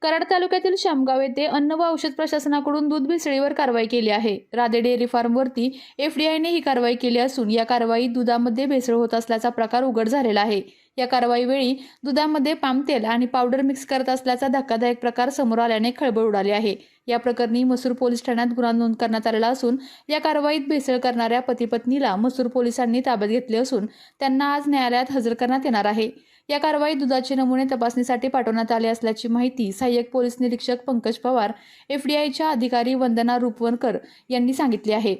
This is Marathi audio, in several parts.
कराड तालुक्यातील शामगाव येथे अन्न व औषध प्रशासनाकडून दूध भेसळीवर कारवाई केली आहे। राधे डेअरी फार्मवरती एफडीआयने ही कारवाई केली असून या कारवाईत दुधामध्ये भेसळ होत असल्याचा प्रकार उघड झालेला आहे। या कारवाईवेळी दुधामध्ये पाम तेल आणि पावडर मिक्स करत असल्याचा धक्कादायक प्रकार समोर आल्याने खळबळ उडाली आहे। या प्रकरणी मसूर पोलीस ठाण्यात गुन्हा नोंद करण्यात आलेला असून या कारवाईत भेसळ करणाऱ्या पती-पत्नीला मसूर पोलिसांनी ताब्यात घेतले असून त्यांना आज न्यायालयात हजर करण्यात येणार आहे। या कारवाईत दुधाचे नमुने तपासणीसाठी पाठवण्यात आले असल्याची माहिती सहाय्यक पोलीस निरीक्षक पंकज पवार, एफडीआयच्या अधिकारी वंदना रूपवणकर यांनी सांगितली आहे।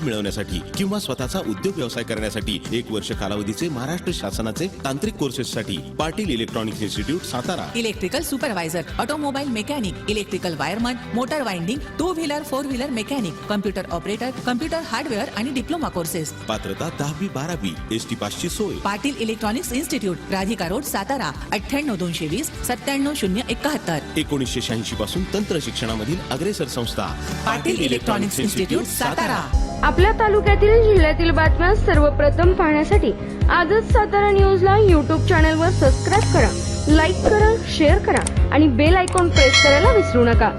लाभ मिळवण्यासाठी किंवा स्वतःचा उद्योग व्यवसाय करण्यासाठी 1 वर्ष कालावधीचे महाराष्ट्र शासनाचे तांत्रिक कोर्सेससाठी Patil electronics institute Satara. Electrical supervisor, automobile mechanic, electrical wireman, motor winding, 2 wheeler 4 wheeler mechanic, computer operator, computer hardware आणि डिप्लोमा कोर्सेस। पात्रता 10वी 12वी, एसटी पासची सोय। Patil electronics institute, Radhika road, Satara 98 220 97071। 1986 पासून तंत्र शिक्षणामधील अग्रेसर संस्था पाटील इलेक्ट्रॉनिक्स इन्स्टिट्यूट, सातारा। आपल्या तालुक्यातील जिल्ह्यातील बातम्या सर्वप्रथम पाहण्यासाठी आजच सातारा न्यूजला YouTube चॅनलवर सबस्क्राईब करा, लाईक करा, शेअर करा आणि बेल आयकॉन प्रेस करायला विसरू नका।